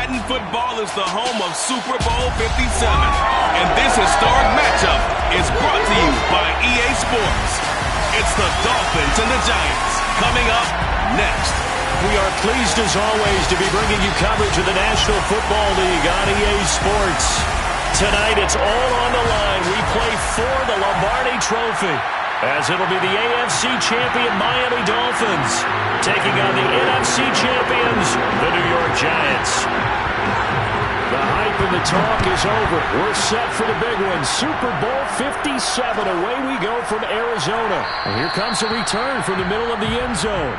Madden football is the home of Super Bowl 57. And this historic matchup is brought to you by EA Sports. It's the Dolphins and the Giants coming up next. We are pleased as always to be bringing you coverage of the National Football League on EA Sports. Tonight it's all on the line. We play for the Lombardi Trophy, as it'll be the AFC champion Miami Dolphins taking on the NFC champions, the New York Giants. The hype and the talk is over. We're set for the big one. Super Bowl 57. Away we go from Arizona. And here comes a return from the middle of the end zone.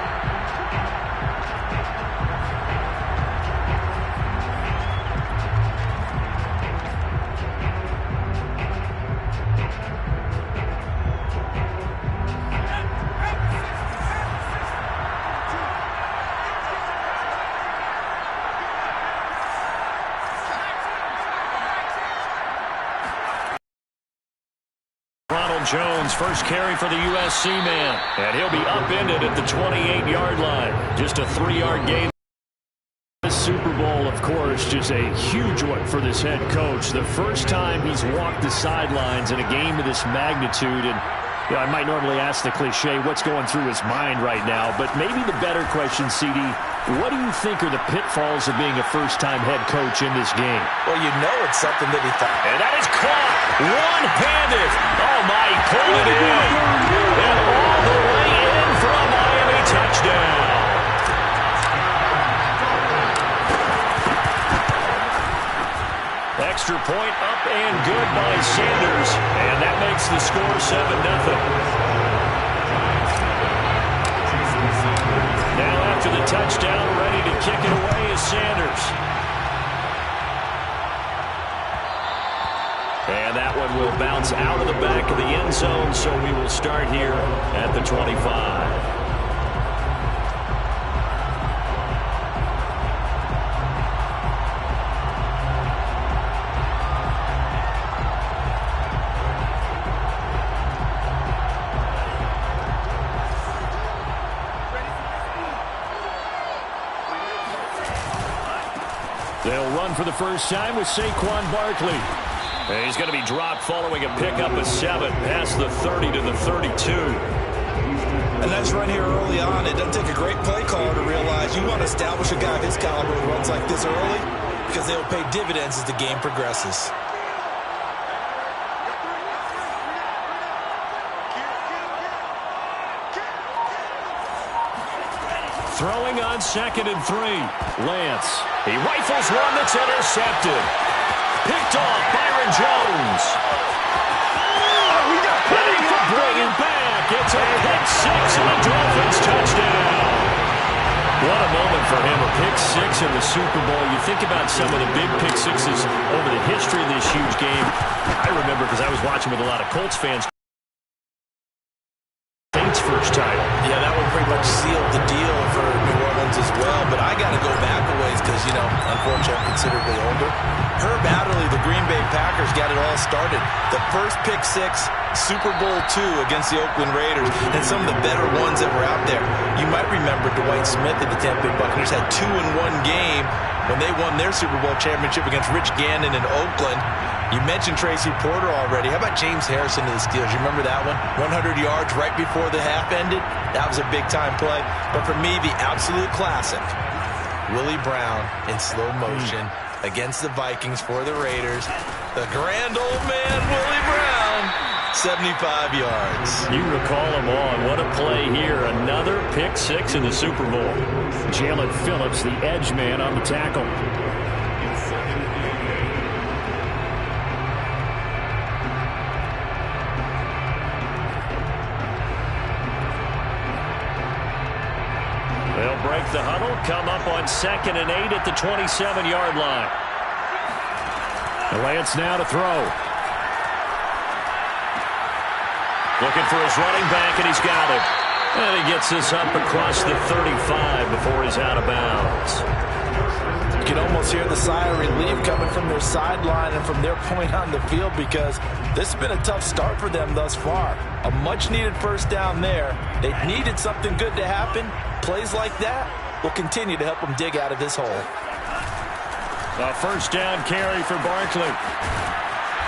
Jones, first carry for the USC man, and he'll be upended at the 28-yard line. Just a 3-yard gain. This Super Bowl, of course, just a huge one for this head coach. The first time he's walked the sidelines in a game of this magnitude, and I might normally ask the cliche, what's going through his mind right now, but maybe the better question, CD, what do you think are the pitfalls of being a first-time head coach in this game? Well, you know it's something that he thought. And that is caught one-handed. Oh, my, he pulled it in. And all the way in for a Miami touchdown. Extra point up and good by Sanders. And that makes the score 7-0. Now after the touchdown, ready to kick it away is Sanders. And that one will bounce out of the back of the end zone, so we will start here at the 25. They'll run for the first time with Saquon Barkley. And he's going to be dropped following a pickup of 7 past the 30 to the 32. A nice run here early on. It doesn't take a great play caller to realize you want to establish a guy of his caliber who runs like this early, because they will pay dividends as the game progresses. Throwing on 2nd and 3. Lance. He rifles one that's intercepted. Picked off Byron Jones. Ready to bring it back. It's a pick 6 and a Dolphins touchdown. What a moment for him. A pick 6 in the Super Bowl. You think about some of the big pick 6s over the history of this huge game. I remember because I was watching with a lot of Colts fans. First title. Yeah, that one pretty much sealed the deal for New Orleans as well. But I got to go back a ways because, you know, unfortunately I'm considerably older. Herb Adderley, the Green Bay Packers, got it all started. The first pick 6, Super Bowl II against the Oakland Raiders, and some of the better ones that were out there. You might remember Dwight Smith and the Tampa Bay Buccaneers had 2 in one game when they won their Super Bowl championship against Rich Gannon in Oakland. You mentioned Tracy Porter already. How about James Harrison to the Steelers? You remember that one? 100 yards right before the half ended? That was a big-time play. But for me, the absolute classic, Willie Brown in slow motion against the Vikings for the Raiders. The grand old man, Willie Brown, 75 yards. You recall them on. What a play here. Another pick 6 in the Super Bowl. Jalen Phillips, the edge man on the tackle. They'll break the huddle, come up on 2nd and 8 at the 27-yard line. Lance now to throw. Looking for his running back, and he's got it. And he gets this up across the 35 before he's out of bounds. You can almost hear the sigh of relief coming from their sideline and from their point on the field, because this has been a tough start for them thus far. A much-needed first down there. They needed something good to happen. Plays like that will continue to help them dig out of this hole. A first down carry for Barkley.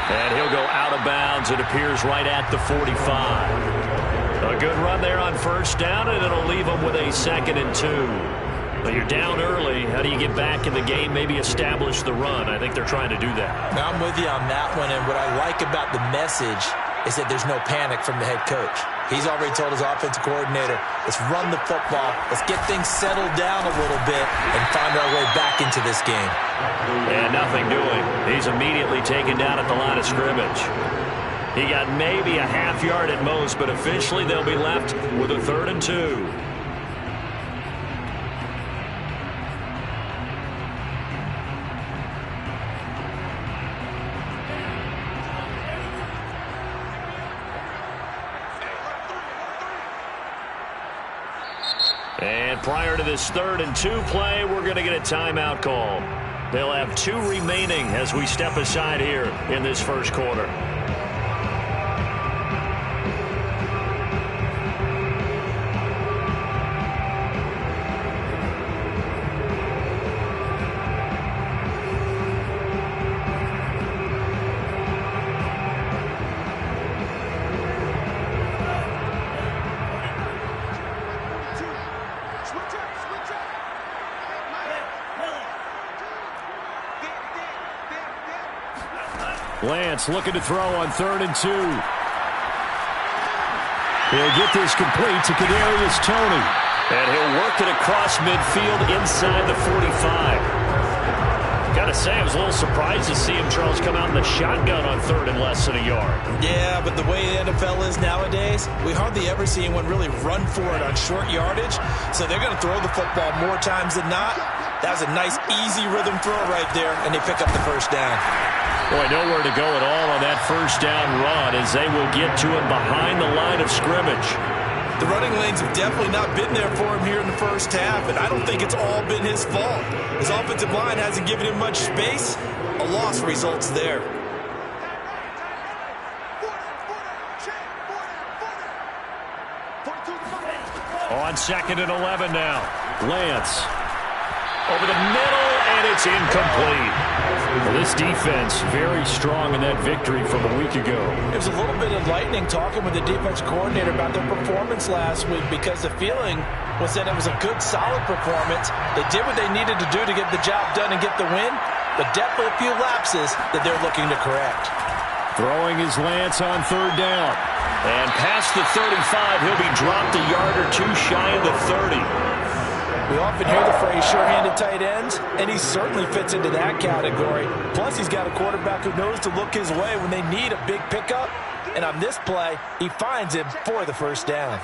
And he'll go out of bounds. It appears right at the 45. A good run there on first down, and it'll leave them with a 2nd and 2. But you're down early. How do you get back in the game, maybe establish the run? I think they're trying to do that. Now, I'm with you on that one, and what I like about the message is that there's no panic from the head coach. He's already told his offensive coordinator, let's run the football, let's get things settled down a little bit and find our way back into this game. And nothing doing. He's immediately taken down at the line of scrimmage. He got maybe a half yard at most, but officially they'll be left with a 3rd and 2. And prior to this 3rd and 2 play, we're going to get a timeout call. They'll have 2 remaining as we step aside here in this first quarter. Lance looking to throw on 3rd and 2. He'll get this complete to Kadarius Toney. And he'll work it across midfield inside the 45. Gotta say, I was a little surprised to see him, Charles, come out in the shotgun on 3rd and less than a yard. Yeah, but the way the NFL is nowadays, we hardly ever see anyone really run for it on short yardage. So they're going to throw the football more times than not. That was a nice, easy rhythm throw right there, and they pick up the first down. Boy, nowhere to go at all on that first down run as they will get to him behind the line of scrimmage. The running lanes have definitely not been there for him here in the first half, and I don't think it's all been his fault. His offensive line hasn't given him much space. A loss results there. On 2nd and 11 now. Lance over the middle, and it's incomplete. Well, this defense very strong in that victory from a week ago. It was a little bit enlightening talking with the defense coordinator about their performance last week because the feeling was that it was a good, solid performance. They did what they needed to do to get the job done and get the win, but definitely a few lapses that they're looking to correct. Throwing his Lance on 3rd down. And past the 35, he'll be dropped a yard or 2 shy of the 30. We often hear the phrase sure-handed tight ends, and he certainly fits into that category. Plus, he's got a quarterback who knows to look his way when they need a big pickup. And on this play, he finds him for the first down.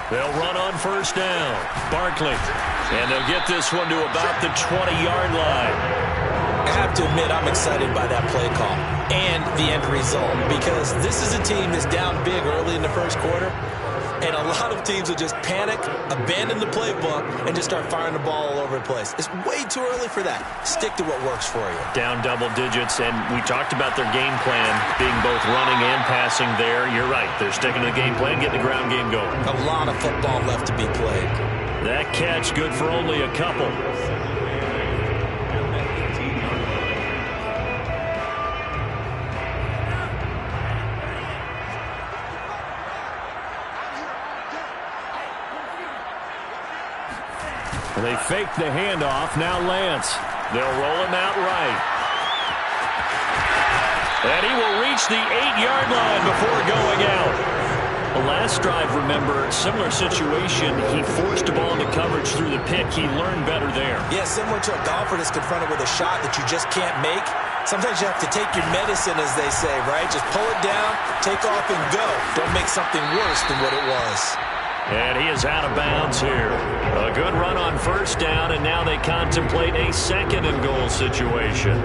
They'll run on first down. Barkley. And they'll get this one to about the 20-yard line. I have to admit, I'm excited by that play call and the end result because this is a team that's down big early in the first quarter, and a lot of teams will just panic, abandon the playbook, and just start firing the ball all over the place. It's way too early for that. Stick to what works for you. Down double digits, and we talked about their game plan being both running and passing there. You're right. They're sticking to the game plan, getting the ground game going. A lot of football left to be played. That catch good for only a couple. They fake the handoff. Now Lance. They'll roll him out right. And he will reach the 8-yard line before going out. The last drive, remember, similar situation. He forced a ball into coverage through the pick. He learned better there. Yeah, similar to a golfer that's confronted with a shot that you just can't make. Sometimes you have to take your medicine, as they say, right? Just pull it down, take off, and go. Don't make something worse than what it was. And he is out of bounds here. A good run on first down, and now they contemplate a 2nd and goal situation.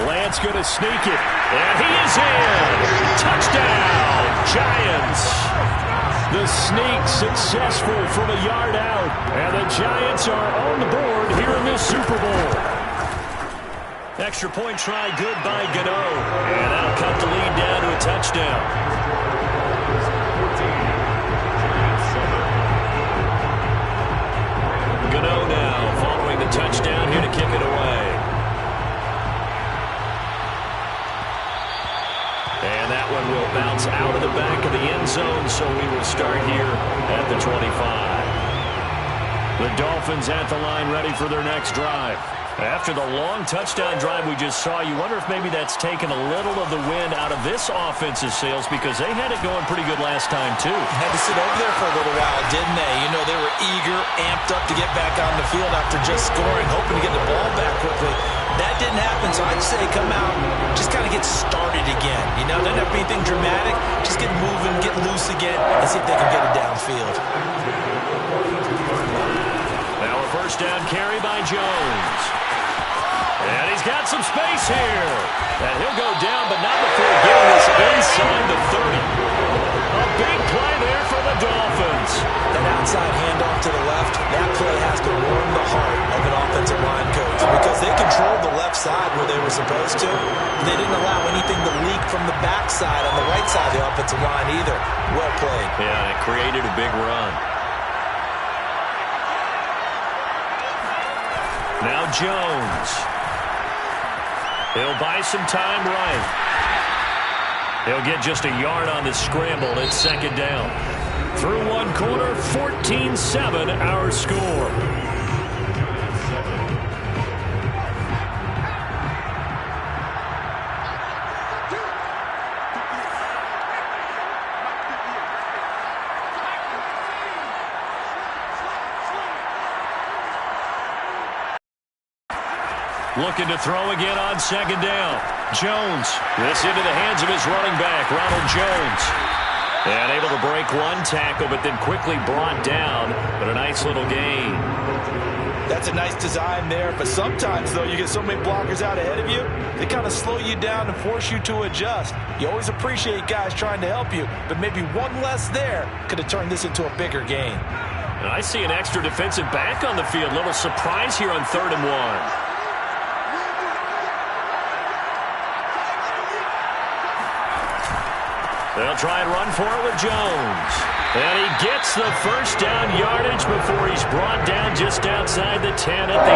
Lance going to sneak it, and he is in. Touchdown, Giants. successful from a yard out. And the Giants are on the board here in the Super Bowl. Extra point try good by Gano. And that'll cut the lead down to a touchdown. Gano now following the touchdown here to kick it away. And that one will bounce out of the back of the end zone, so we will start here at the 25. The Dolphins at the line ready for their next drive. After the long touchdown drive we just saw, you wonder if maybe that's taken a little of the wind out of this offense's sails because they had it going pretty good last time, too. Had to sit over there for a little while, didn't they? You know, they were eager, amped up to get back on the field after just scoring, hoping to get the ball back quickly. That didn't happen, so I'd say come out, just kind of get started again. You know, doesn't have to be anything dramatic. Just get moving, get loose again, and see if they can get it downfield. Now a first down carry by Jones. And he's got some space here. And he'll go down, but not before getting this inside the 30. A big play there for the Dolphins. That outside handoff to the left, that play has to warm the heart of an offensive line coach because they controlled the left side where they were supposed to. They didn't allow anything to leak from the backside on the right side of the offensive line either. Well played. Yeah, it created a big run. Now Jones. He'll buy some time right. He'll get just a yard on the scramble. It's second down. Through one quarter, 14-7 our score. Looking to throw again on second down. Jones. This into the hands of his running back, Ronald Jones. And able to break one tackle, but then quickly brought down. But a nice little gain. That's a nice design there, but sometimes, though, you get so many blockers out ahead of you, they kind of slow you down and force you to adjust. You always appreciate guys trying to help you, but maybe one less there could have turned this into a bigger gain. And I see an extra defensive back on the field. Little surprise here on 3rd and 1. They'll try and run for it with Jones. And he gets the first down yardage before he's brought down just outside the 10 at the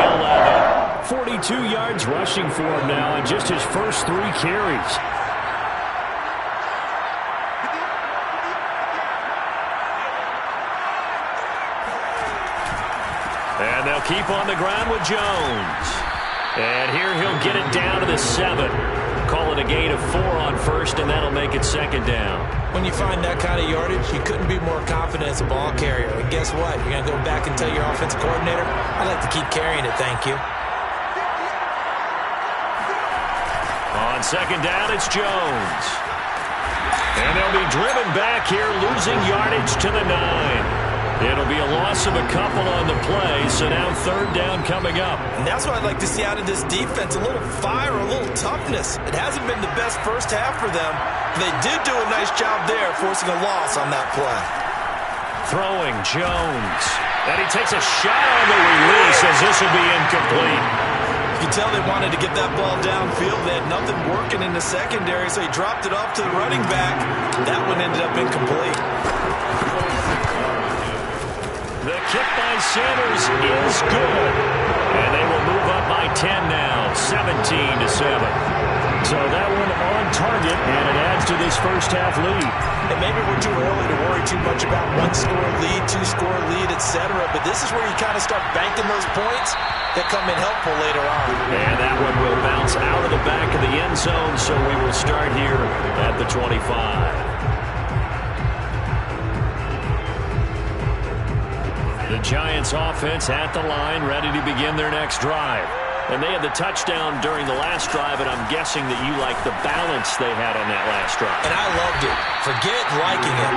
11. 42 yards rushing for him now on just his first 3 carries. And they'll keep on the ground with Jones. And here he'll get it down to the 7. Call it a gain of 4 on first, and that'll make it second down. When you find that kind of yardage, you couldn't be more confident as a ball carrier. And guess what? You're going to go back and tell your offensive coordinator, I'd like to keep carrying it, thank you. On second down, it's Jones. And they'll be driven back here, losing yardage to the 9. It'll be a loss of a couple on the play, so now 3rd down coming up. And that's what I'd like to see out of this defense, a little fire, a little toughness. It hasn't been the best first half for them. They did do a nice job there, forcing a loss on that play. Throwing Jones. And he takes a shot on the release as this will be incomplete. You can tell they wanted to get that ball downfield. They had nothing working in the secondary, so he dropped it off to the running back. That one ended up incomplete. The kick by Sanders is good. And they will move up by 10 now, 17-7. So that one on target, and it adds to this first half lead. And maybe we're too early to worry too much about 1-score lead, 2-score lead, etc. But this is where you kind of start banking those points that come in helpful later on. And that one will bounce out of the back of the end zone, so we will start here at the 25. The Giants offense at the line, ready to begin their next drive. And they had the touchdown during the last drive, and I'm guessing that you like the balance they had on that last drive. And I loved it. Forget liking it.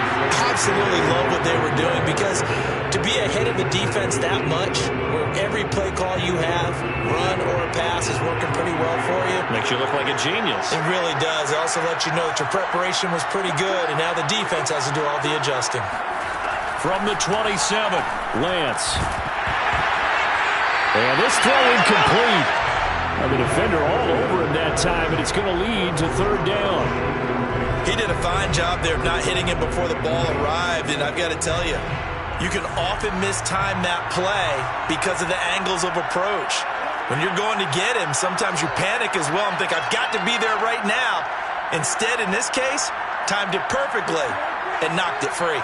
Absolutely love what they were doing, because to be ahead of the defense that much, where every play call you have, run or pass, is working pretty well for you. Makes you look like a genius. It really does. It also lets you know that your preparation was pretty good, and now the defense has to do all the adjusting. From the 27, Lance. And this throw incomplete. The defender all over him that time, and it's going to lead to third down. He did a fine job there of not hitting him before the ball arrived, and I've got to tell you, you can often mistime that play because of the angles of approach. When you're going to get him, sometimes you panic as well and think, I've got to be there right now. Instead, in this case, timed it perfectly and knocked it free.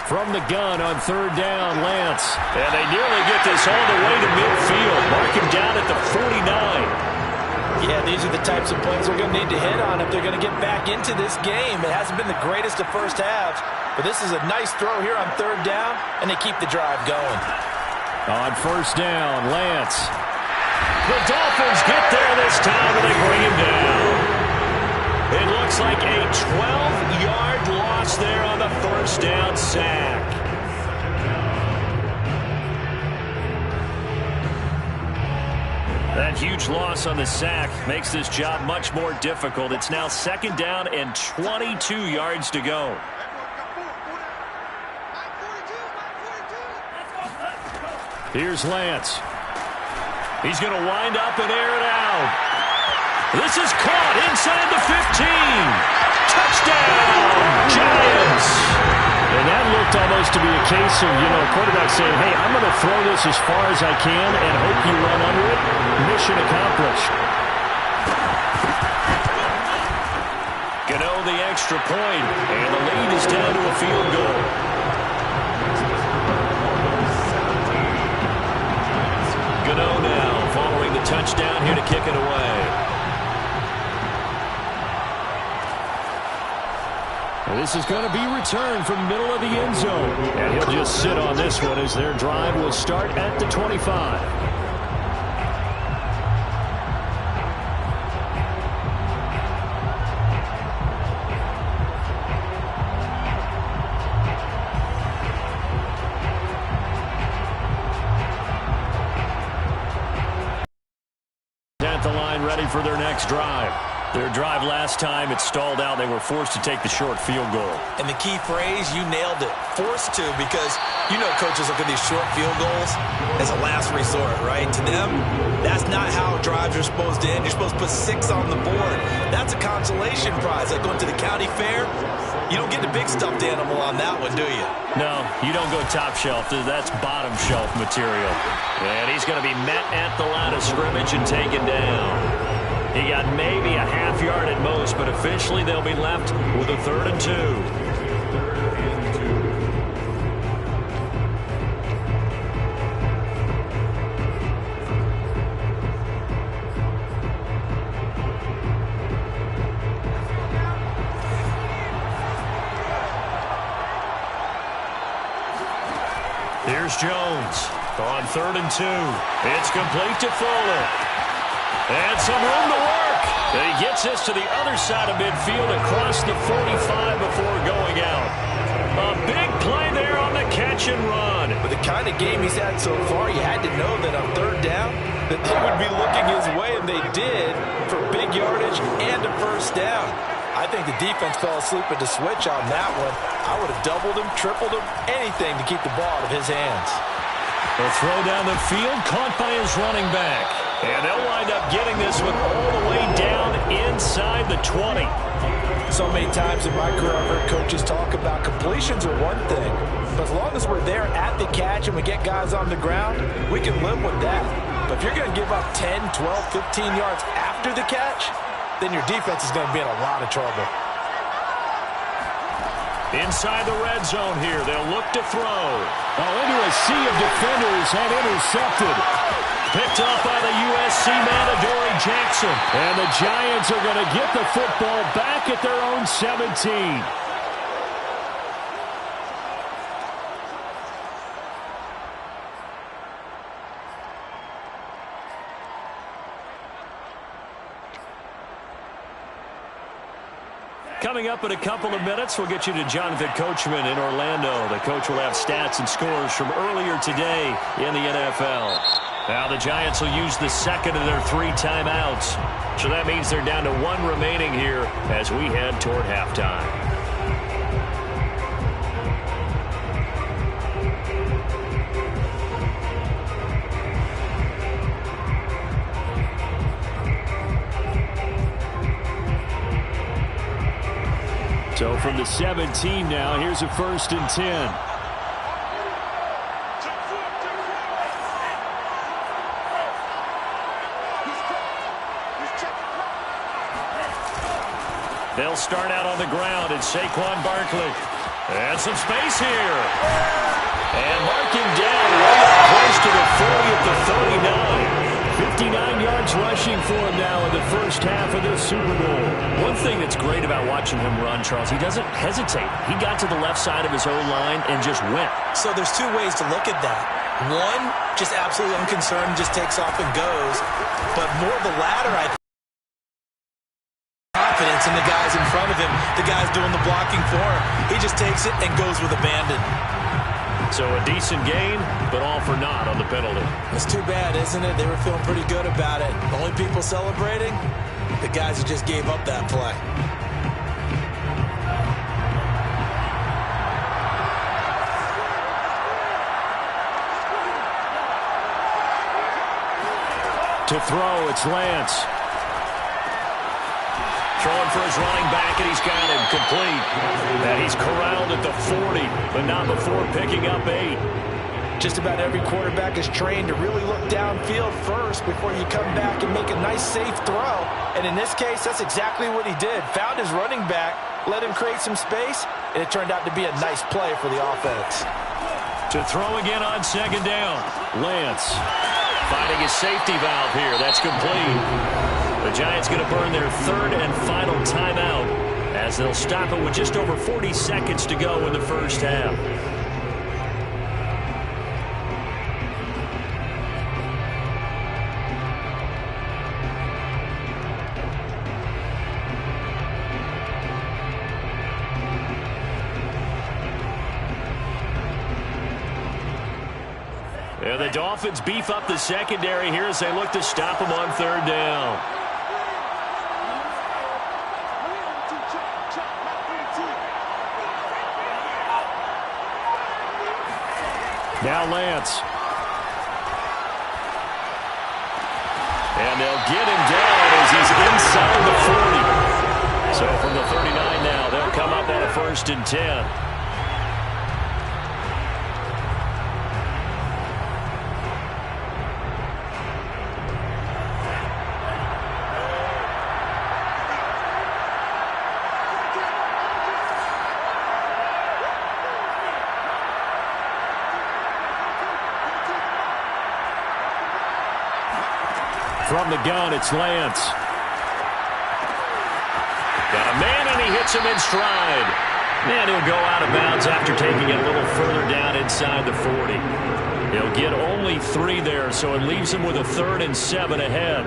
From the gun on third down, Lance. And they nearly get this all the way to midfield. Mark him down at the 49. Yeah, these are the types of plays they're going to need to hit on if they're going to get back into this game. It hasn't been the greatest of first halves, but this is a nice throw here on third down, and they keep the drive going. On first down, Lance. The Dolphins get there this time, and they bring him down. It looks like a 12-yard loss there on the first down sack. That huge loss on the sack makes this job much more difficult. It's now second down and 22 yards to go. Here's Lance. He's going to wind up and air it out. This is caught inside the 15. Touchdown, Giants. And that looked almost to be a case of, quarterback saying, hey, I'm going to throw this as far as I can and hope you run under it. Mission accomplished. Gano the extra point, and the lead is down to a field goal. Gano now following the touchdown here to kick it away. This is going to be returned from the middle of the end zone. And he'll just sit on this one as their drive will start at the 25. At the line, ready for their next drive. Their drive last time, it stalled out. They were forced to take the short field goal. And the key phrase, you nailed it, forced to, because coaches look at these short field goals as a last resort, right? To them, that's not how drives are supposed to end. You're supposed to put 6 on the board. That's a consolation prize. Like going to the county fair, you don't get the big stuffed animal on that one, do you? No, you don't go top shelf. That's bottom shelf material. And he's going to be met at the line of scrimmage and taken down. He got maybe a half yard at most, but officially they'll be left with a 3rd and 2. Here's Jones on 3rd and 2. It's complete to Fuller. And some room to work. And he gets this to the other side of midfield across the 45 before going out. A big play there on the catch and run. With the kind of game he's had so far, you had to know that on third down that they would be looking his way, and they did, for big yardage and a first down. I think the defense fell asleep at the switch on that one. I would have doubled him, tripled him, anything to keep the ball out of his hands. The throw down the field, caught by his running back. And they'll wind up getting this one all the way down inside the 20. So many times in my career, I've heard coaches talk about completions are one thing. But as long as we're there at the catch and we get guys on the ground, we can live with that. But if you're going to give up 10, 12, 15 yards after the catch, then your defense is going to be in a lot of trouble. Inside the red zone here, they'll look to throw. Into a sea of defenders and intercepted. Picked up by the USC man, Adoree Jackson. And the Giants are going to get the football back at their own 17. Coming up in a couple of minutes, we'll get you to Jonathan Coachman in Orlando. The coach will have stats and scores from earlier today in the NFL. Now the Giants will use the second of their 3 timeouts. So that means they're down to 1 remaining here as we head toward halftime. So from the 17 now, here's a 1st and 10. They'll start out on the ground. It's Saquon Barkley. And some space here. And marking down right up close to the 40 at the 39. 59 yards rushing for him now in the first half of this Super Bowl. One thing that's great about watching him run, Charles, he doesn't hesitate. He got to the left side of his own line and just went. So there's 2 ways to look at that. One, just absolutely unconcerned, just takes off and goes. But more the latter, I think. Confidence in the guys in front of him, the guys doing the blocking for him. He just takes it and goes with abandon. So a decent gain, but all for naught on the penalty. It's too bad, isn't it? They were feeling pretty good about it. The only people celebrating, the guys that just gave up that play. To throw, it's Lance. Throwing for his running back, and he's got him complete. And he's corralled at the 40, but not before picking up 8. Just about every quarterback is trained to really look downfield first before you come back and make a nice, safe throw. And in this case, that's exactly what he did. Found his running back, let him create some space, and it turned out to be a nice play for the offense. To throw again on 2nd down. Lance finding his safety valve here. That's complete. The Giants going to burn their 3rd and final timeout as they'll stop it with just over 40 seconds to go in the first half. And the Dolphins beef up the secondary here as they look to stop them on 3rd down. Now Lance. And they'll get him down as he's inside the 40. So from the 39 now, they'll come up on a 1st and 10. From the gun, it's Lance. Got a man, and he hits him in stride. And he'll go out of bounds after taking it a little further down inside the 40. He'll get only 3 there, so it leaves him with a 3rd and 7 ahead.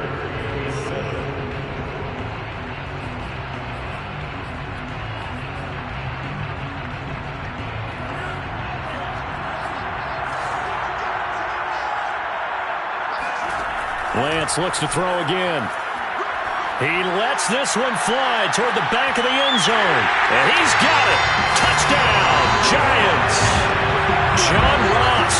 Lance looks to throw again. He lets this one fly toward the back of the end zone. And he's got it. Touchdown, Giants. John Ross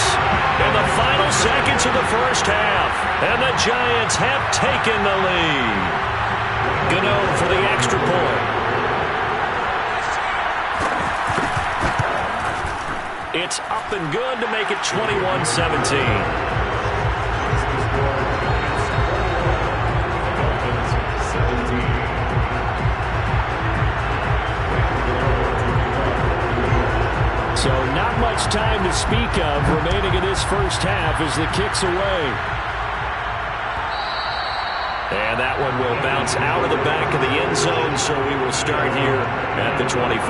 in the final seconds of the first half. And the Giants have taken the lead. Gano for the extra point. It's up and good to make it 21-17. So not much time to speak of remaining in this first half as the kick's away. And that one will bounce out of the back of the end zone, so we will start here at the 25.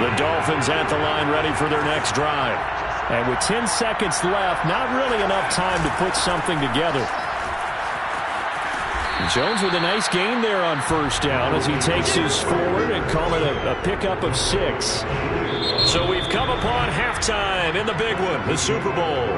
The Dolphins at the line ready for their next drive. And with 10 seconds left, not really enough time to put something together. Jones with a nice gain there on first down as he takes us forward and call it a pickup of 6. So we've come upon halftime in the big one, the Super Bowl.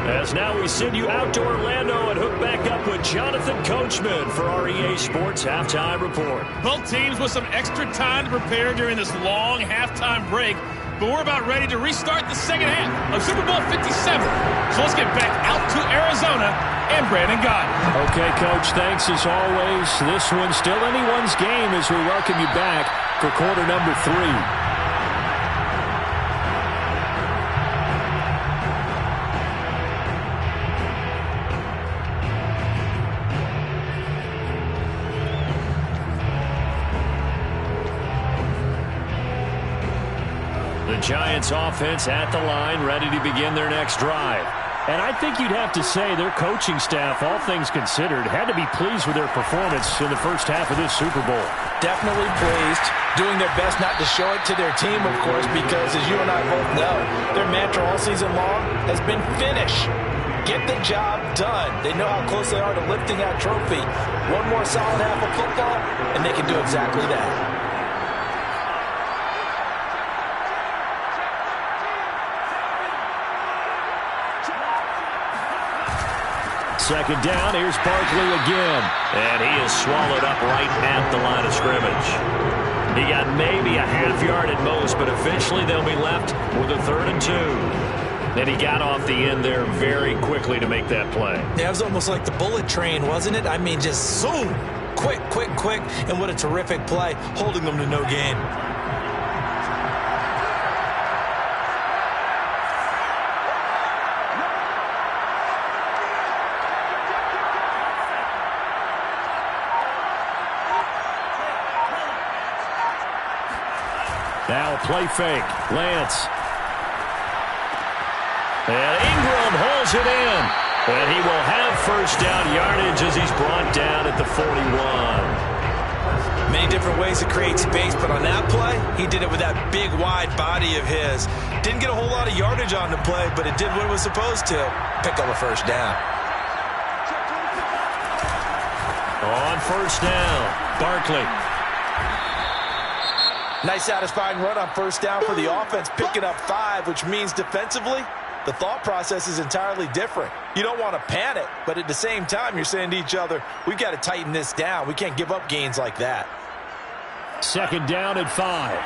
As now we send you out to Orlando and hook back up with Jonathan Coachman for our EA Sports Halftime Report. Both teams with some extra time to prepare during this long halftime break. But we're about ready to restart the second half of Super Bowl 57. So let's get back out to Arizona and Brandon Gott. Okay, Coach, thanks as always. This one's still anyone's game as we welcome you back for quarter number 3. Giants offense at the line, ready to begin their next drive. And I think you'd have to say their coaching staff, all things considered, had to be pleased with their performance in the first half of this Super Bowl. Definitely pleased, doing their best not to show it to their team, of course, because as you and I both know, their mantra all season long has been finish. Get the job done. They know how close they are to lifting that trophy. One more solid half of football, and they can do exactly that. Second down, here's Barkley again. And he is swallowed up right at the line of scrimmage. He got maybe a half yard at most, but eventually they'll be left with a 3rd and 2. And he got off the end there very quickly to make that play. Yeah, it was almost like the bullet train, wasn't it? I mean, just zoom. Quick, quick, quick. And what a terrific play, holding them to no gain. Now play fake. Lance. And Ingram holds it in. And he will have first down yardage as he's brought down at the 41. Many different ways to create space, but on that play, he did it with that big, wide body of his. Didn't get a whole lot of yardage on the play, but it did what it was supposed to. Pick up a first down. On first down, Barkley. Nice satisfying run on first down for the offense, picking up 5, which means defensively, the thought process is entirely different. You don't want to panic, but at the same time, you're saying to each other, we've got to tighten this down. We can't give up gains like that. Second down at 5.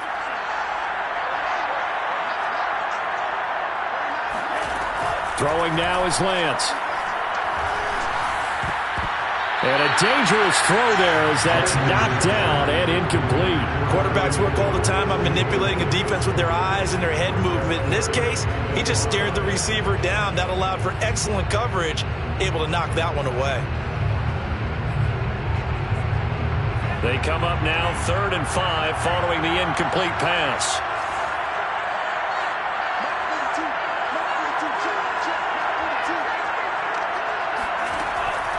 Throwing now is Lance. And a dangerous throw there as that's knocked down and incomplete. Quarterbacks work all the time on manipulating a defense with their eyes and their head movement. In this case, he just stared the receiver down. That allowed for excellent coverage, able to knock that one away. They come up now 3rd and 5 following the incomplete pass.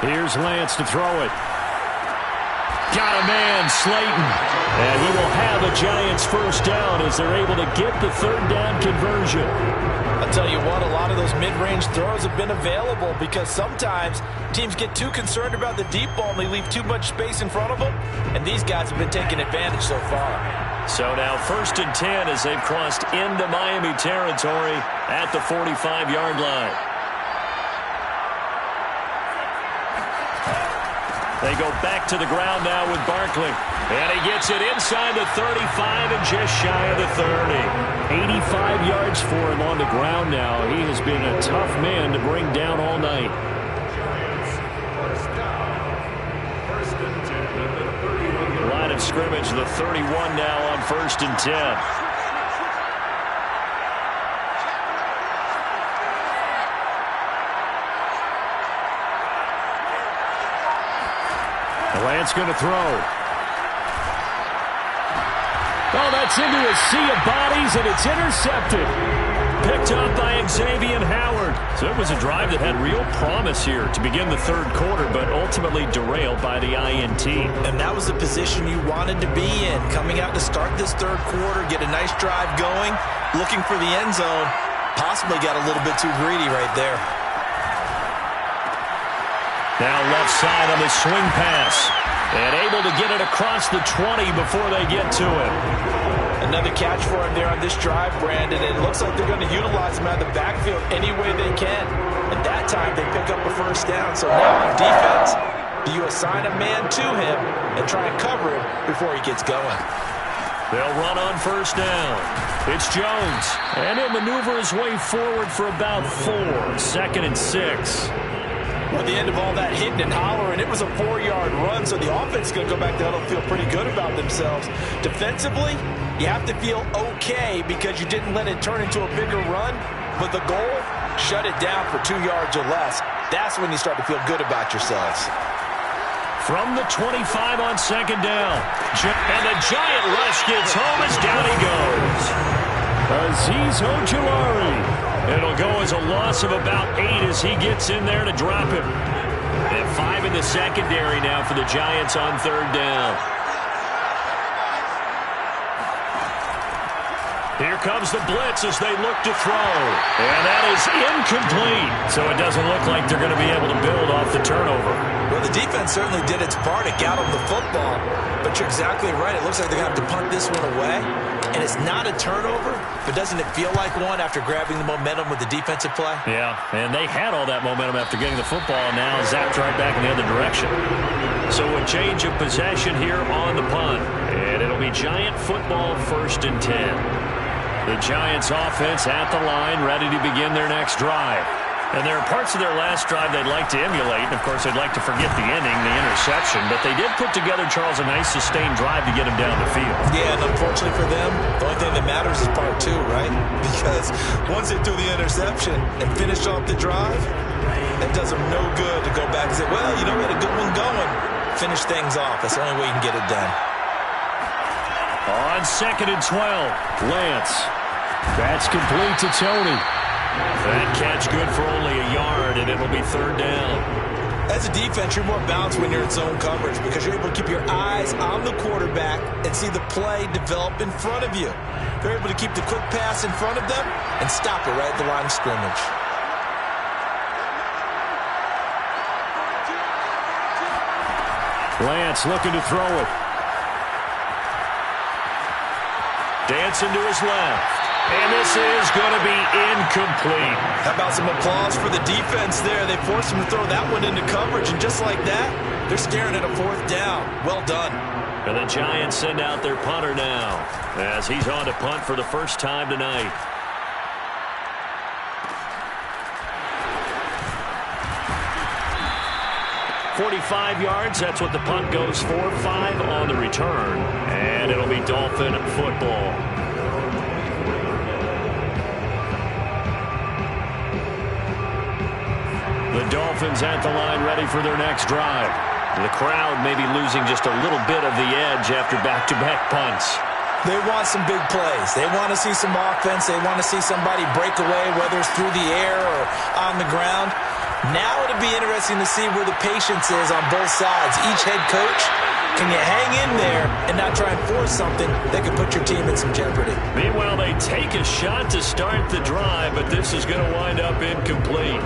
Here's Lance to throw it. Got a man, Slayton. And he will have a Giants first down as they're able to get the 3rd down conversion. I'll tell you what, a lot of those mid-range throws have been available because sometimes teams get too concerned about the deep ball and they leave too much space in front of them. And these guys have been taking advantage so far. So now 1st and 10 as they've crossed into Miami territory at the 45-yard line. They go back to the ground now with Barkley. And he gets it inside the 35 and just shy of the 30. 85 yards for him on the ground now. He has been a tough man to bring down all night. Line of scrimmage, the 31 now on 1st and 10. Lance going to throw. Oh, that's into a sea of bodies, and it's intercepted. Picked up by Xavier Howard. So it was a drive that had real promise here to begin the 3rd quarter, but ultimately derailed by the INT. And that was the position you wanted to be in. Coming out to start this 3rd quarter, get a nice drive going, looking for the end zone. Possibly got a little bit too greedy right there. Now left side on the swing pass. And able to get it across the 20 before they get to it. Another catch for him there on this drive, Brandon. It looks like they're going to utilize him out of the backfield any way they can. At that time, they pick up a first down. So now on defense, do you assign a man to him and try and cover him before he gets going? They'll run on first down. It's Jones. And he'll maneuver his way forward for about 4. 2nd and 6. At the end of all that hitting and hollering, it was a 4-yard run, so the offense is going to go back down and feel pretty good about themselves. Defensively, you have to feel okay because you didn't let it turn into a bigger run, but the goal, shut it down for 2 yards or less. That's when you start to feel good about yourselves. From the 25 on 2nd down. And the giant rush gets home as down he goes. Azeez Ojulari. It'll go as a loss of about 8 as he gets in there to drop him. And 5 in the secondary now for the Giants on 3rd down. Here comes the blitz as they look to throw. And that is incomplete. So it doesn't look like they're going to be able to build off the turnover. Well, the defense certainly did its part. It got them the football. But you're exactly right. It looks like they're going to have to punt this one away. And it's not a turnover, but doesn't it feel like one after grabbing the momentum with the defensive play? Yeah, and they had all that momentum after getting the football, and now zapped right back in the other direction. So a change of possession here on the punt. And it'll be Giant football 1st and 10. The Giants offense at the line, ready to begin their next drive. And there are parts of their last drive they'd like to emulate. And, of course, they'd like to forget the ending, the interception. But they did put together, Charles, a nice sustained drive to get him down the field. Yeah, and unfortunately for them, the only thing that matters is part 2, right? Because once they threw the interception and finished off the drive, that does them no good to go back and say, well, you know, we had a good one going. Finish things off. That's the only way you can get it done. On 2nd and 12, Lance. That's complete to Tony. That catch good for only a yard, and it'll be 3rd down. As a defense, you're more balanced when you're in zone coverage because you're able to keep your eyes on the quarterback and see the play develop in front of you. They're able to keep the quick pass in front of them and stop it right at the line of scrimmage. Lance looking to throw it. Dancing to his left. And this is going to be incomplete. How about some applause for the defense there? They forced him to throw that one into coverage, and just like that, they're staring at a 4th down. Well done. And the Giants send out their punter now as he's on to punt for the first time tonight. .45 yards, that's what the punt goes for. 5 on the return, and it'll be Dolphin football. The Dolphins at the line ready for their next drive. The crowd may be losing just a little bit of the edge after back-to-back punts. They want some big plays. They want to see some offense. They want to see somebody break away, whether it's through the air or on the ground. Now it'll be interesting to see where the patience is on both sides. Each head coach, can you hang in there and not try and force something that could put your team in some jeopardy? Meanwhile, they take a shot to start the drive, but this is going to wind up incomplete.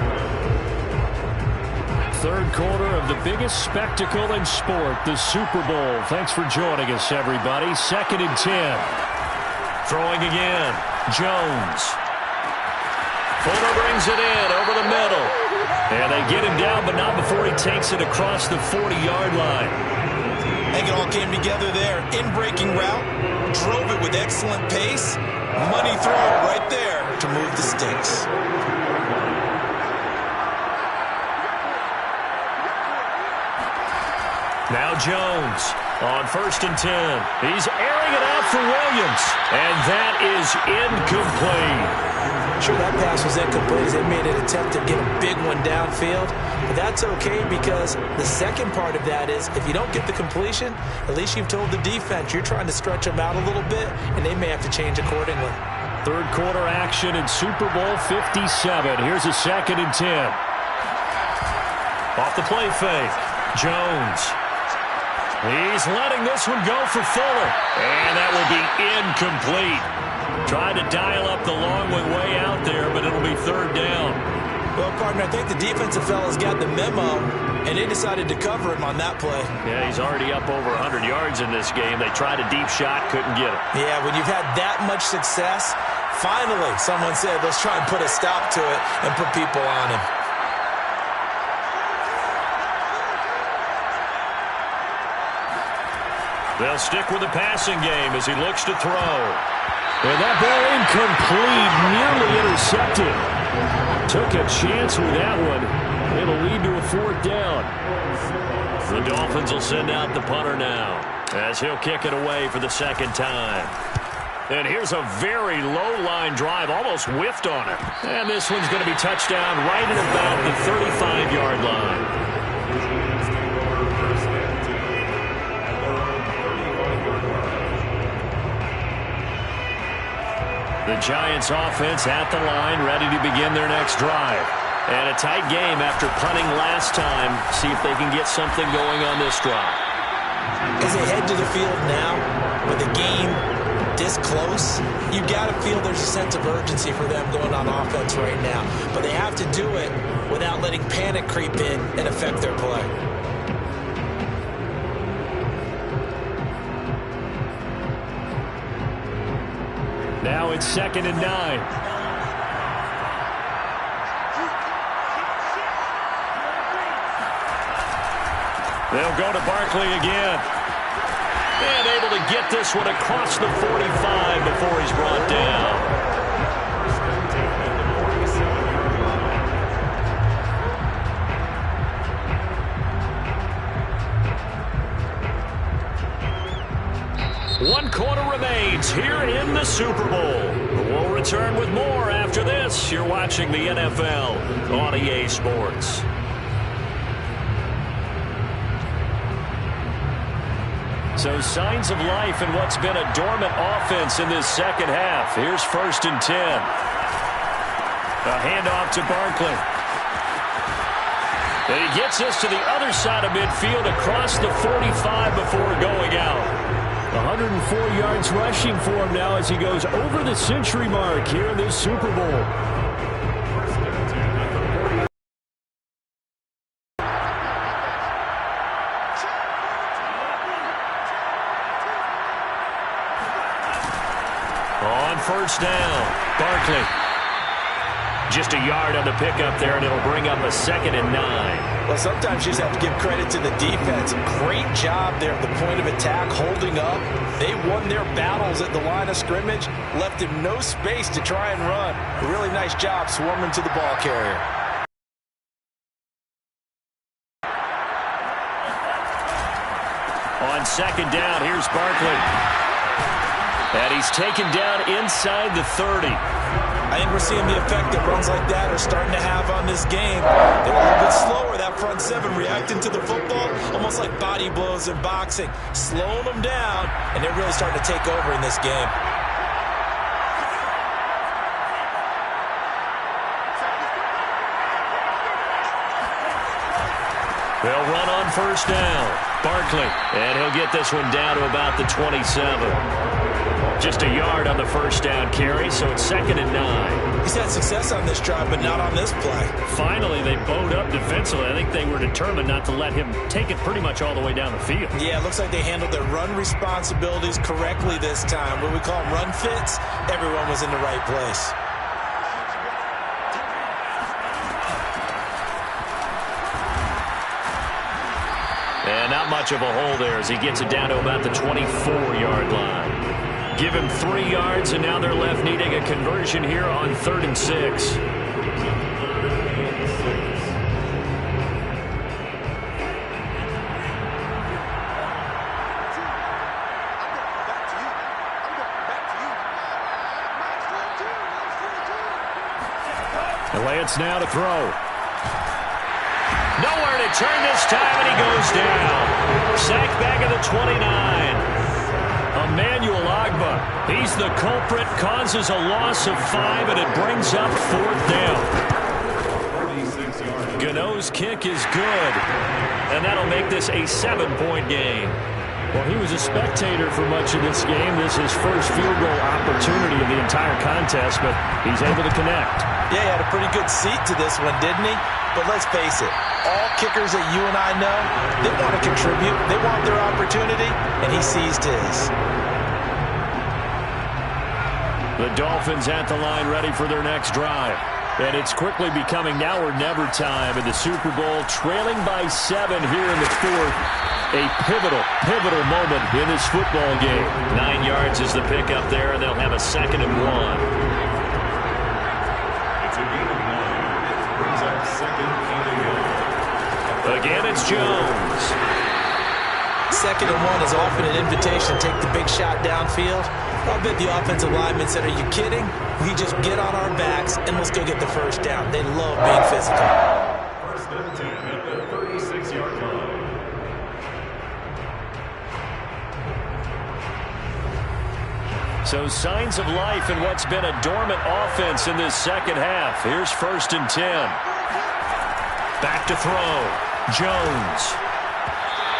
3rd quarter of the biggest spectacle in sport, the Super Bowl. Thanks for joining us, everybody. 2nd and 10. Throwing again. Jones. Fuller brings it in over the middle. And they get him down, but not before he takes it across the 40-yard line. I think it all came together there. In-breaking route. Drove it with excellent pace. Money throw right there to move the sticks. Now Jones on 1st and 10. He's airing it out for Williams. And that is incomplete. Sure, that pass was incomplete. They made an attempt to get a big one downfield. But that's okay because the second part of that is if you don't get the completion, at least you've told the defense you're trying to stretch them out a little bit, and they may have to change accordingly. 3rd quarter action in Super Bowl 57. Here's a 2nd and 10. Off the play fake. Jones. He's letting this one go for Fuller. And that will be incomplete. Tried to dial up the long one way out there, but it'll be 3rd down. Well, partner, I think the defensive fellas got the memo, and they decided to cover him on that play. Yeah, he's already up over 100 yards in this game. They tried a deep shot, couldn't get it. Yeah, when you've had that much success, finally someone said, let's try and put a stop to it and put people on him. They'll stick with the passing game as he looks to throw. And that ball incomplete, nearly intercepted. Took a chance with that one. It'll lead to a 4th down. The Dolphins will send out the punter now as he'll kick it away for the 2nd time. And here's a very low-line drive, almost whiffed on it. And this one's going to be touchdown right at about the 35-yard line. The Giants offense at the line, ready to begin their next drive. And a tight game after punting last time. See if they can get something going on this drive. As they head to the field now, with the game this close, you've got to feel there's a sense of urgency for them going on offense right now. But they have to do it without letting panic creep in and affect their play. Now it's 2nd and 9. They'll go to Barkley again. And able to get this one across the 45 before he's brought down. One quarter remains here in the Super Bowl. We'll return with more after this. You're watching the NFL on EA Sports. So signs of life in what's been a dormant offense in this 2nd half. Here's 1st and 10. A handoff to Barkley. And he gets us to the other side of midfield across the 45 before going out. 104 yards rushing for him now as he goes over the century mark here in this Super Bowl. On 1st down, Barkley. Just a yard on the pickup there, and it'll bring up a 2nd and 9. Well, sometimes you just have to give credit to the defense. Great job there at the point of attack, holding up. They won their battles at the line of scrimmage, left him no space to try and run. A really nice job swarming to the ball carrier. On 2nd down, here's Barkley. And he's taken down inside the 30. I think we're seeing the effect that runs like that are starting to have on this game. They're a little bit slower, that front 7, reacting to the football, almost like body blows in boxing, slowing them down, and they're really starting to take over in this game. They'll run on 1st down. Barkley, and he'll get this one down to about the 27. Just a yard on the 1st down carry, so it's 2nd and 9. He's had success on this drive, but not on this play. Finally, they bowed up defensively. I think they were determined not to let him take it pretty much all the way down the field. Yeah, it looks like they handled their run responsibilities correctly this time. What we call them run fits, everyone was in the right place. And not much of a hole there as he gets it down to about the 24-yard line. Give him 3 yards, and now they're left needing a conversion here on 3rd and 6. Lance now to throw. Nowhere to turn this time, and he goes down. Sacked back at the 29. Emmanuel Ogbah, he's the culprit, causes a loss of 5, and it brings up 4th down. Gano's kick is good, and that'll make this a 7-point game. Well, he was a spectator for much of this game. This is his first field goal opportunity of the entire contest, but he's able to connect. Yeah, he had a pretty good seat to this one, didn't he? But let's face it, all kickers that you and I know, they want to contribute. They want their opportunity, and he seized his. The Dolphins at the line ready for their next drive. And it's quickly becoming now or never time in the Super Bowl, trailing by 7 here in the fourth. A pivotal moment in this football game. 9 yards is the pickup there, and they'll have a 2nd and 1. Again, it's Jones. 2nd and 1 is often an invitation to take the big shot downfield. I bet the offensive lineman said, are you kidding? We just get on our backs and let's go get the first down. They love being physical. First and 10 at the 36-yard line. So signs of life in what's been a dormant offense in this second half. Here's 1st and 10. Back to throw. Jones.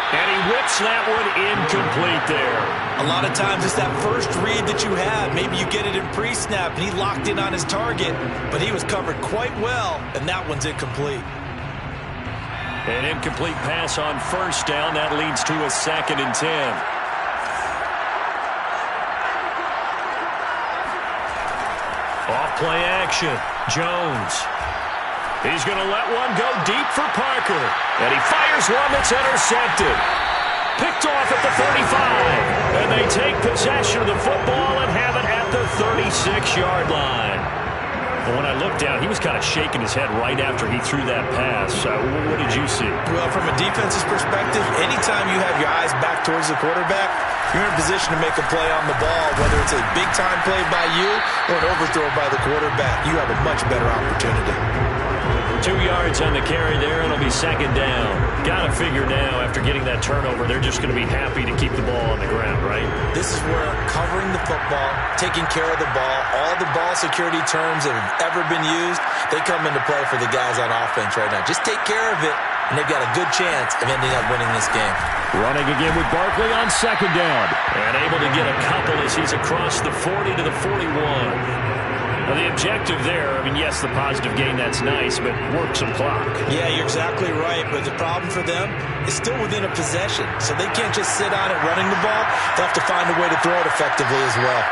And he whips that one incomplete there. A lot of times it's that first read that you have. Maybe you get it in pre-snap, and he locked in on his target, but he was covered quite well, and that one's incomplete. An incomplete pass on 1st down. That leads to a 2nd and 10. Off play action. Jones. He's going to let one go deep for Parker. And he fires one that's intercepted. Picked off at the 35. And they take possession of the football and have it at the 36-yard line. But when I looked down, he was kind of shaking his head right after he threw that pass. What did you see? Well, from a defense's perspective, anytime you have your eyes back towards the quarterback, you're in position to make a play on the ball, whether it's a big-time play by you or an overthrow by the quarterback. You have a much better opportunity. 2 yards on the carry there, and it'll be 2nd down. Got to figure now, after getting that turnover, they're just going to be happy to keep the ball on the ground, right? This is where covering the football, taking care of the ball, all the ball security terms that have ever been used, they come into play for the guys on offense right now. Just take care of it, and they've got a good chance of ending up winning this game. Running again with Barkley on 2nd down. And able to get a couple as he's across the 40 to the 41. Now, the objective there, I mean, yes, the positive gain, that's nice, but work some clock. Yeah, you're exactly right, but the problem for them is still within a possession, so they can't just sit on it running the ball. They'll have to find a way to throw it effectively as well.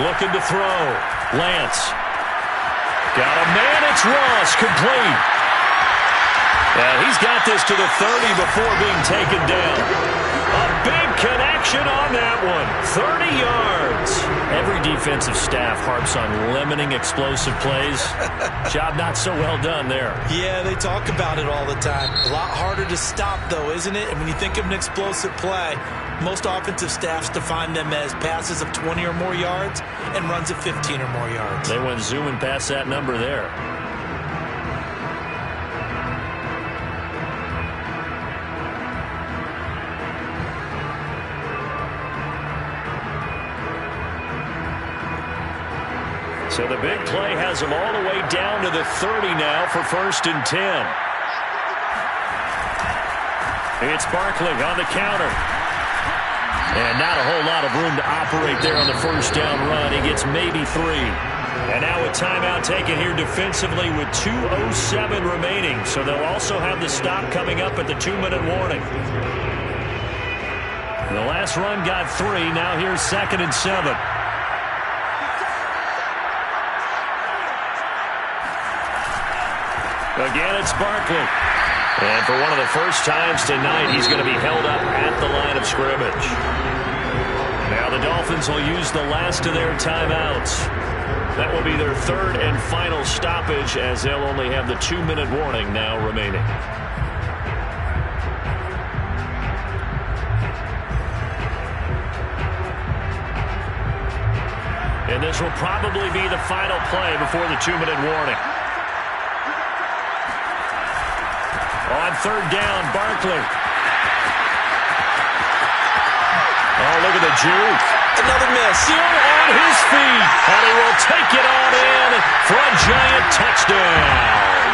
Looking to throw. Lance. Got a man, it's Ross, complete. And he's got this to the 30 before being taken down. A big connection on that one. 30 yards. Every defensive staff harps on limiting explosive plays. Job not so well done there. Yeah, they talk about it all the time. A lot harder to stop, though, isn't it? And when you think of an explosive play, most offensive staffs define them as passes of 20 or more yards and runs of 15 or more yards. They went zooming past that number there. So the big play has them all the way down to the 30 now for 1st and 10. It's Barkley on the counter. And not a whole lot of room to operate there on the 1st down run. He gets maybe 3. And now a timeout taken here defensively with 2:07 remaining. So they'll also have the stop coming up at the 2-minute warning. The last run got 3. Now here's 2nd and 7. Again, it's Barkley. And for one of the first times tonight, he's going to be held up at the line of scrimmage. Now the Dolphins will use the last of their timeouts. That will be their 3rd and final stoppage, as they'll only have the 2-minute warning now remaining. And this will probably be the final play before the 2-minute warning. On 3rd down, Barkley. Oh, look at the juke. Another miss. Still on his feet. And he will take it on in for a giant touchdown.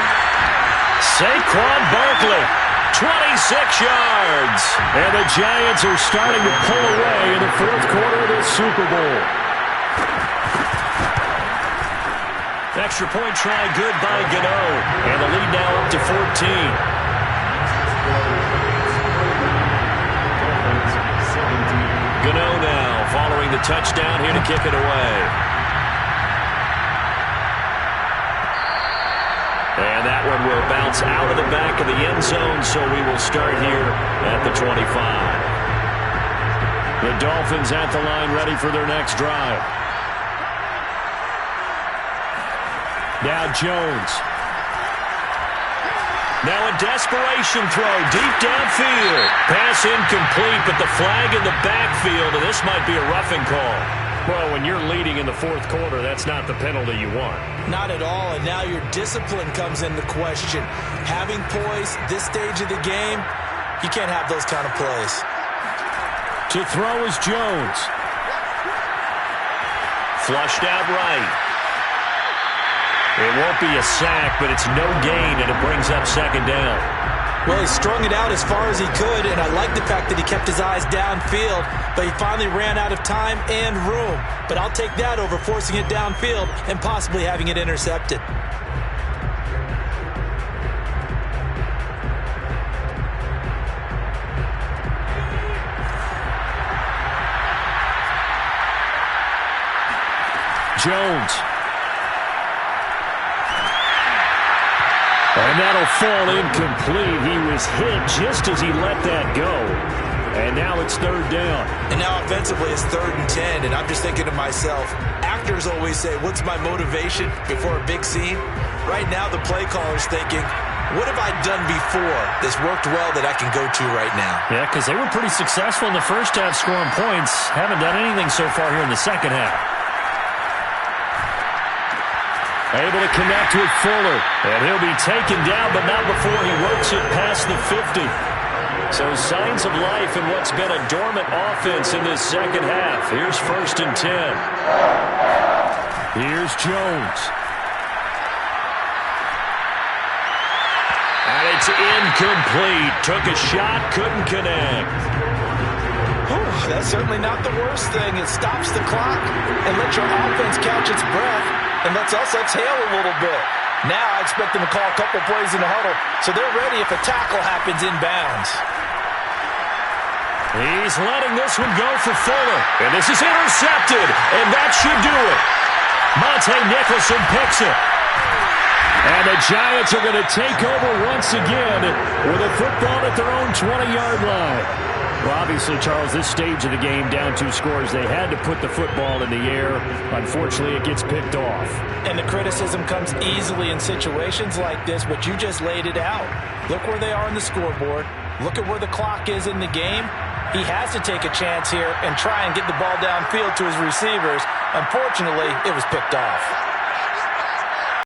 Saquon Barkley 26 yards. And the Giants are starting to pull away in the fourth quarter of this Super Bowl. Extra point try good by Gano. And the lead now up to 14. Gano now following the touchdown here to kick it away. And that one will bounce out of the back of the end zone, so we will start here at the 25. The Dolphins at the line ready for their next drive. Now Jones. Now a desperation throw deep downfield. Pass incomplete, but the flag in the backfield, and this might be a roughing call. Well, when you're leading in the fourth quarter, that's not the penalty you want. Not at all, and now your discipline comes into question. Having poise this stage of the game, you can't have those kind of plays. To throw is Jones. Flushed out right. It won't be a sack, but it's no gain, and it brings up second down. Well, he strung it out as far as he could, and I like the fact that he kept his eyes downfield, but he finally ran out of time and room. But I'll take that over forcing it downfield and possibly having it intercepted. Jones. And that'll fall incomplete. He was hit just as he let that go. And now it's third down. And now offensively it's 3rd and 10. And I'm just thinking to myself, actors always say, what's my motivation before a big scene? Right now the play caller's thinking, what have I done before that's worked well that I can go to right now? Yeah, because they were pretty successful in the first half scoring points. Haven't done anything so far here in the second half. Able to connect with Fuller. And he'll be taken down, but not before he works it past the 50. So signs of life in what's been a dormant offense in this second half. Here's 1st and 10. Here's Jones. And it's incomplete. Took a shot, couldn't connect. That's certainly not the worst thing. It stops the clock and lets your offense catch its breath and lets us exhale a little bit. Now I expect them to call a couple plays in the huddle so they're ready if a tackle happens inbounds. He's letting this one go for Fuller. And this is intercepted. And that should do it. Monte Nicholson picks it. And the Giants are going to take over once again with a football at their own 20-yard line. Well, obviously, Charles, this stage of the game, down 2 scores, they had to put the football in the air. Unfortunately, it gets picked off. And the criticism comes easily in situations like this, but you just laid it out. Look where they are on the scoreboard. Look at where the clock is in the game. He has to take a chance here and try and get the ball downfield to his receivers. Unfortunately, it was picked off.